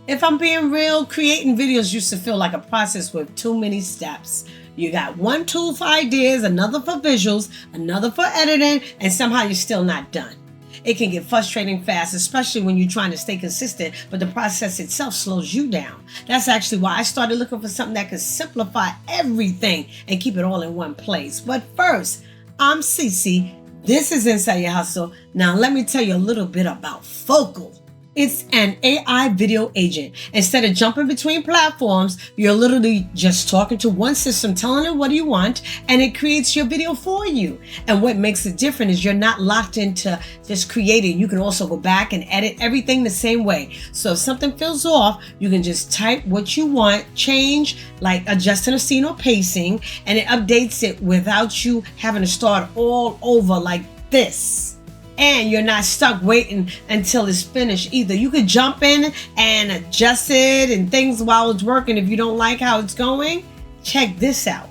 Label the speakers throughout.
Speaker 1: If I'm being real, creating videos used to feel like a process with too many steps. You got one tool for ideas, another for visuals, another for editing, and somehow you're still not done. It can get frustrating fast, especially when you're trying to stay consistent, but the process itself slows you down. That's actually why I started looking for something that could simplify everything and keep it all in one place. But first, I'm Cece. This is Inside Your Hustle. Now, let me tell you a little bit about Focal. It's an AI video agent. Instead of jumping between platforms, you're literally just talking to one system, telling it what you want, and it creates your video for you. And what makes it different is you're not locked into just creating. You can also go back and edit everything the same way. So if something feels off, you can just type what you want, change, like adjusting a scene or pacing, and it updates it without you having to start all over like this. And you're not stuck waiting until it's finished either. You could jump in and adjust it and things while it's working. If you don't like how it's going, check this out.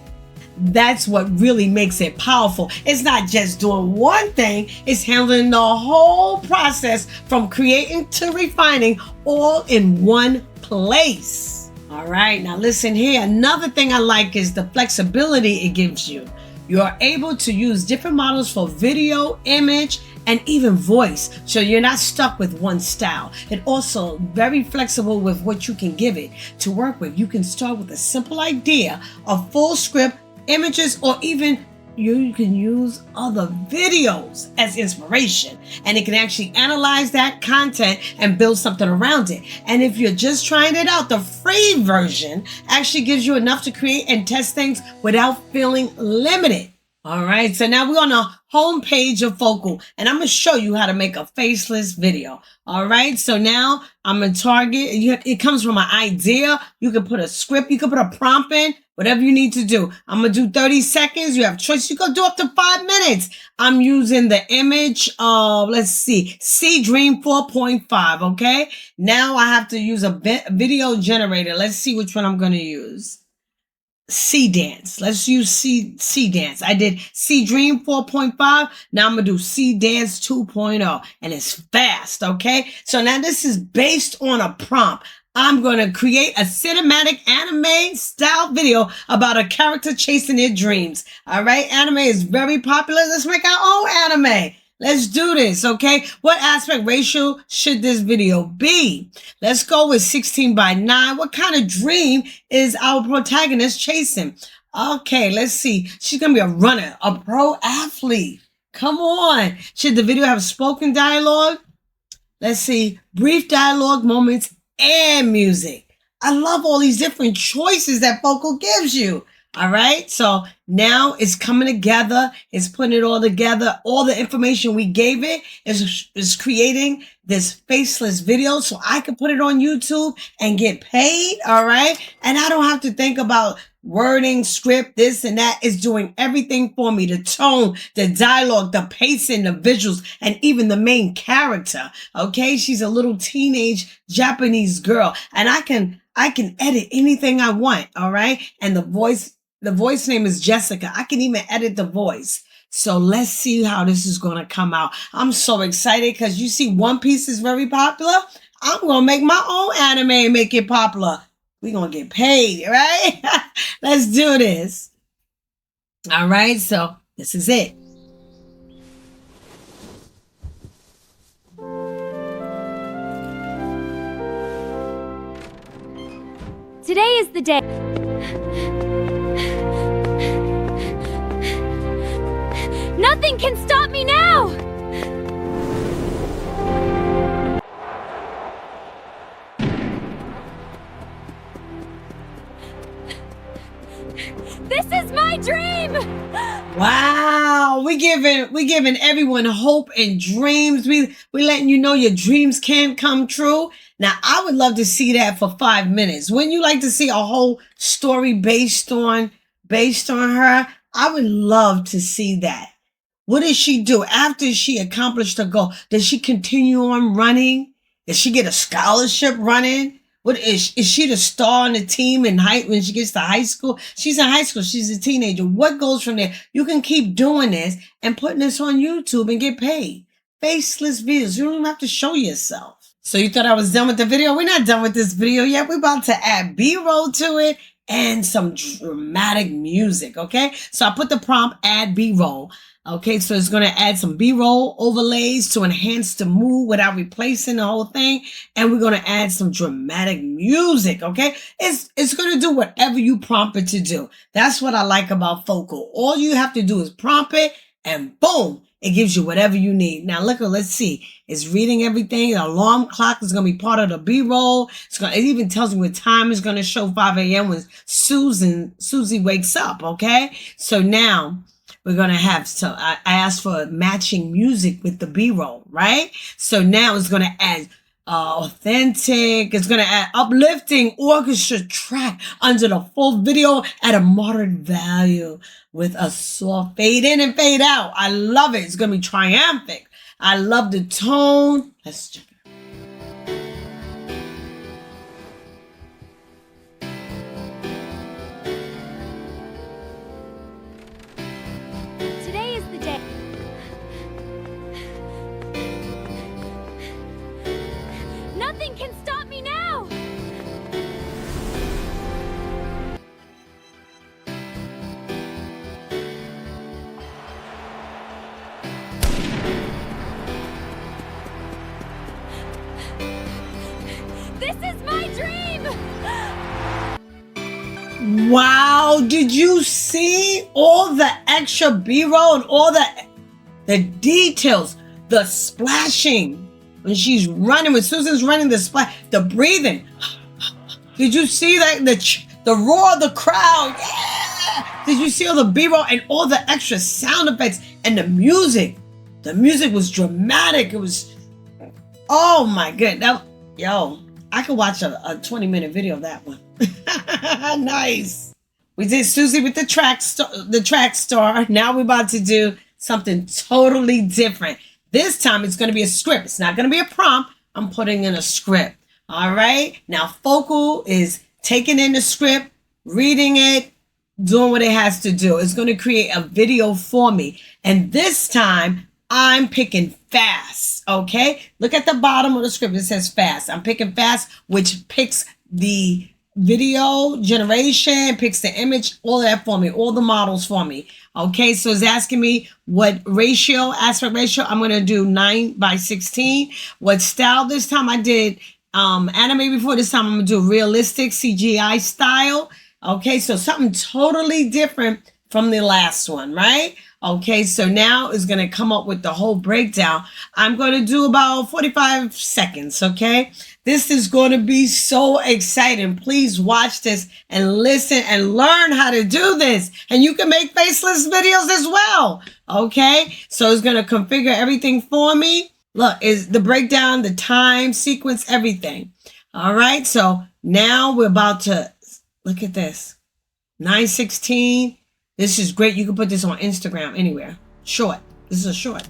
Speaker 1: That's what really makes it powerful. It's not just doing one thing, it's handling the whole process from creating to refining all in one place. All right, now listen here. Another thing I like is the flexibility it gives you. You're able to use different models for video, image, and even voice, so you're not stuck with one style. It also very flexible with what you can give it to work with. You can start with a simple idea, a full script, images, or even you can use other videos as inspiration, and it can actually analyze that content and build something around it. And if you're just trying it out, the free version actually gives you enough to create and test things without feeling limited. All right, so now we're on the home page of Focal, and I'm going to show you how to make a faceless video. All right, so now I'm going to target. It comes from an idea. You can put a script. You can put a prompt in, whatever you need to do. I'm going to do 30 seconds. You have choice. You can do up to 5 minutes. I'm using the image of, let's see, Dream 4.5, okay? Now I have to use a video generator. Let's see which one I'm going to use. Dance. Let's use C Dance. I did Dream 4.5. Now I'm going to do Dance 2.0, and it's fast. Okay. So now this is based on a prompt. I'm going to create a cinematic anime style video about a character chasing their dreams. All right. Anime is very popular. Let's make our own anime. Let's do this, okay? What aspect ratio should this video be? Let's go with 16:9. What kind of dream is our protagonist chasing? Okay, let's see. She's going to be a runner, a pro athlete. Come on. Should the video have spoken dialogue? Let's see. Brief dialogue moments and music. I love all these different choices that Focal gives you. All right, so now it's coming together. It's putting it all together. All the information we gave it is creating this faceless video so I can put it on YouTube and get paid. All right, and I don't have to think about wording, script, this and that. It's doing everything for me. The tone, the dialogue, the pacing, the visuals, and even the main character. Okay, she's a little teenage Japanese girl, and I can edit anything I want. All right, and the voice name is Jessica. I can even edit the voice. So let's see how this is going to come out. I'm so excited because you see One Piece is very popular. I'm going to make my own anime and make it popular. We're going to get paid, right? Let's do this. All right, so this is it.
Speaker 2: Today is the day. Nothing can stop me now! This is my dream!
Speaker 1: Wow, we giving everyone hope and dreams. We letting you know your dreams can come true. Now, I would love to see that for 5 minutes. Wouldn't you like to see a whole story based on her? I would love to see that. What does she do after she accomplished her goal? Does she continue on running? Does she get a scholarship running? What is she the star on the team when she gets to high school? She's in high school. She's a teenager. What goes from there? You can keep doing this and putting this on YouTube and get paid. Faceless videos. You don't even have to show yourself. So you thought I was done with the video? We're not done with this video yet. We're about to add B-roll to it and some dramatic music, okay? So I put the prompt, add B-roll. Okay, so it's going to add some B-roll overlays to enhance the mood without replacing the whole thing. And we're going to add some dramatic music, okay? It's going to do whatever you prompt it to do. That's what I like about Focal. All you have to do is prompt it and boom, it gives you whatever you need. Now look, let's see. It's reading everything. The alarm clock is going to be part of the B-roll. It even tells you what time it's going to show 5 a.m. when Susie wakes up, okay? So now we're going to have I asked for matching music with the B-roll, right? So now it's going to add authentic. It's going to add uplifting orchestra track under the full video at a moderate value with a soft fade in and fade out. I love it. It's going to be triumphant. I love the tone. Let's check it.
Speaker 2: Today is the day. Nothing can stop me now! This is my dream!
Speaker 1: Wow, did you see all the extra B-roll and all the details, the splashing when she's running, when Susan's running, the splash, the breathing. Did you see that? The roar of the crowd. Yeah! Did you see all the B-roll and all the extra sound effects and the music? The music was dramatic. It was, oh my goodness. Yo, I could watch a 20-minute video of that one. Nice. We did Susie with the track star. Now we're about to do something totally different. This time it's going to be a script. It's not going to be a prompt. I'm putting in a script. All right. Now Focal is taking in the script, reading it, doing what it has to do. It's going to create a video for me. And this time I'm picking fast. Okay. Look at the bottom of the script. It says fast. I'm picking fast, which picks the video generation, picks the image, all that for me, all the models for me. Okay, so it's asking me what ratio, aspect ratio. I'm going to do 9:16. What style this time? I did anime before. This time I'm going to do realistic CGI style. Okay, so something totally different from the last one, right? Okay, so now it's going to come up with the whole breakdown. I'm going to do about 45 seconds, okay? This is going to be so exciting. Please watch this and listen and learn how to do this. And you can make faceless videos as well, okay? So it's going to configure everything for me. Look, is the breakdown, the time, sequence, everything. All right, so now we're about to, look at this. 9:16. This is great. You can put this on Instagram, anywhere. Short. This is a short.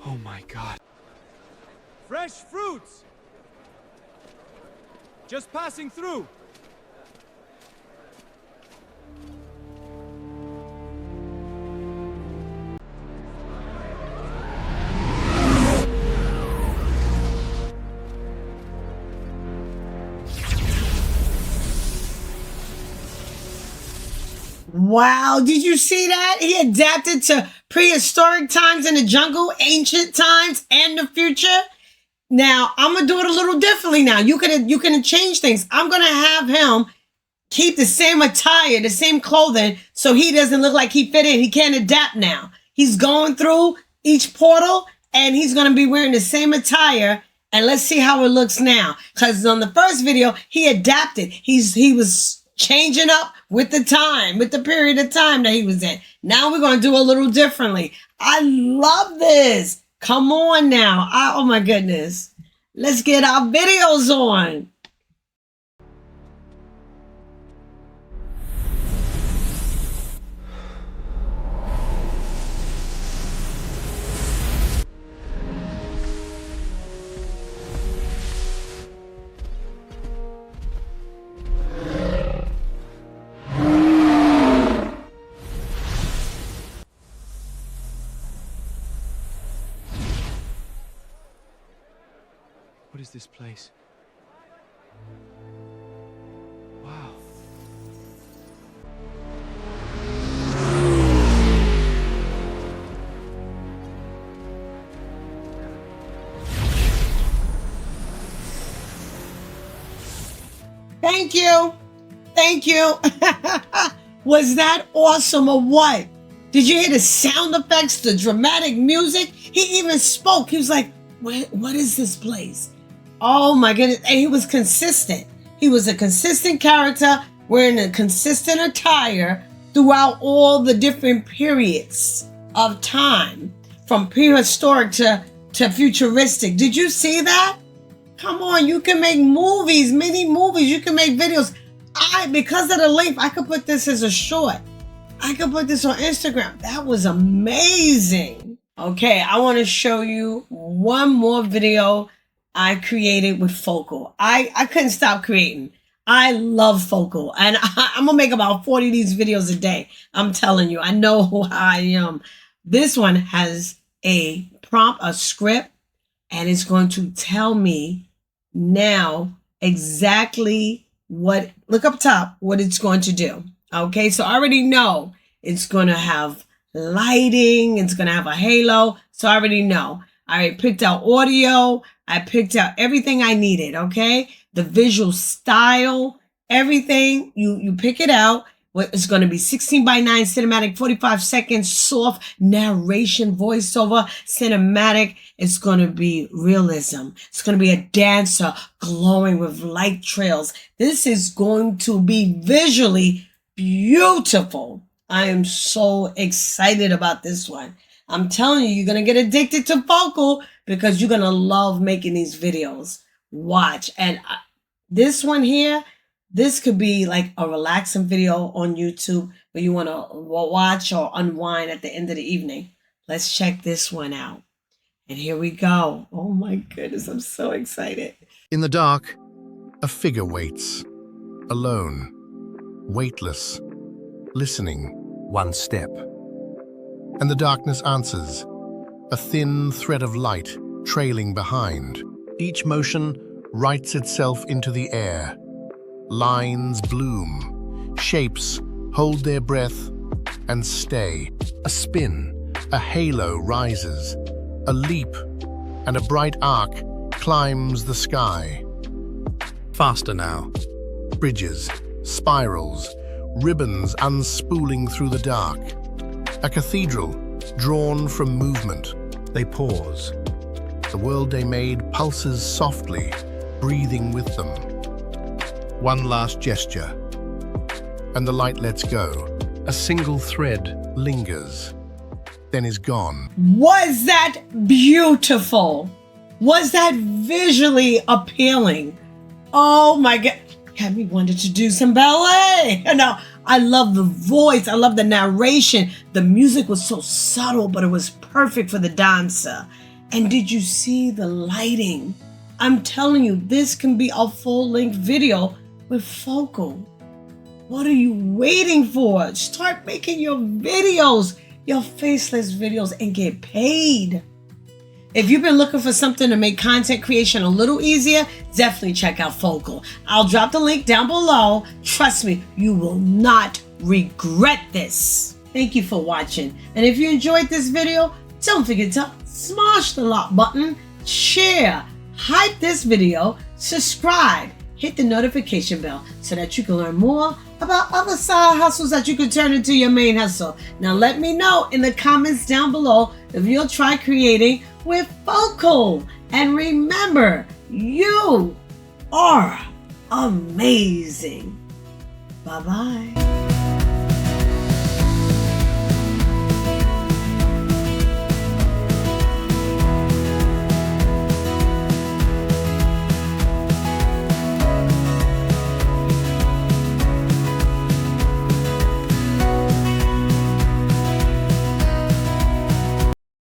Speaker 3: Oh my God. Fresh fruits! Just passing through.
Speaker 1: Wow, did you see that? He adapted to prehistoric times in the jungle, ancient times, and the future. Now, I'm going to do it a little differently now. You can change things. I'm going to have him keep the same attire, the same clothing, so he doesn't look like he fit in. He can't adapt now. He's going through each portal, and he's going to be wearing the same attire. And let's see how it looks now. Because on the first video, he adapted. He was changing up with the time, with the period of time that he was in. Now we're going to do a little differently. I love this. Come on now. Oh my goodness. Let's get our videos on.
Speaker 3: What is this place? Wow.
Speaker 1: Thank you. Thank you. Was that awesome or what? Did you hear the sound effects, the dramatic music? He even spoke. He was like, what is this place? Oh my goodness. And he was consistent. He was a consistent character wearing a consistent attire throughout all the different periods of time, from prehistoric to futuristic. Did you see that? Come on, you can make movies, mini movies. You can make videos. Because of the length, I could put this as a short. I could put this on Instagram. That was amazing. Okay, I want to show you one more video I created with Focal. I couldn't stop creating. I love Focal, and I'm gonna make about 40 of these videos a day. I'm telling you, I know who I am. This one has a prompt, a script, and it's going to tell me now exactly what, look up top, what it's going to do. Okay, so I already know it's going to have lighting, it's going to have a halo, so I already know. I already picked out audio, I picked out everything I needed, okay? The visual style, everything, you pick it out. It's going to be 16:9 cinematic, 45 seconds, soft narration, voiceover, cinematic. It's going to be realism. It's going to be a dancer glowing with light trails. This is going to be visually beautiful. I am so excited about this one. I'm telling you, you're going to get addicted to Focal because you're going to love making these videos. Watch. And this one here, this could be like a relaxing video on YouTube where you want to watch or unwind at the end of the evening. Let's check this one out. And here we go. Oh my goodness, I'm so excited.
Speaker 4: In the dark, a figure waits, alone, weightless, listening. One step. And the darkness answers, a thin thread of light trailing behind. Each motion writes itself into the air. Lines bloom, shapes hold their breath and stay. A spin, a halo rises, a leap, and a bright arc climbs the sky. Faster now. Bridges, spirals, ribbons unspooling through the dark. A cathedral drawn from movement. They pause. The world they made pulses softly, breathing with them. One last gesture, and the light lets go. A single thread lingers, then is gone.
Speaker 1: Was that beautiful? Was that visually appealing? Oh my God. Had me wanted to do some ballet. No, I love the voice. I love the narration. The music was so subtle, but it was perfect for the dancer. And did you see the lighting? I'm telling you, this can be a full-length video with Focal. What are you waiting for? Start making your videos, your faceless videos, and get paid. If you've been looking for something to make content creation a little easier, definitely check out Focal. I'll drop the link down below. Trust me, you will not regret this. Thank you for watching. And if you enjoyed this video, don't forget to smash the like button, share, hype this video, subscribe, hit the notification bell so that you can learn more about other side hustles that you can turn into your main hustle. Now let me know in the comments down below if you'll try creating with Focal. And remember, you are amazing. Bye-bye.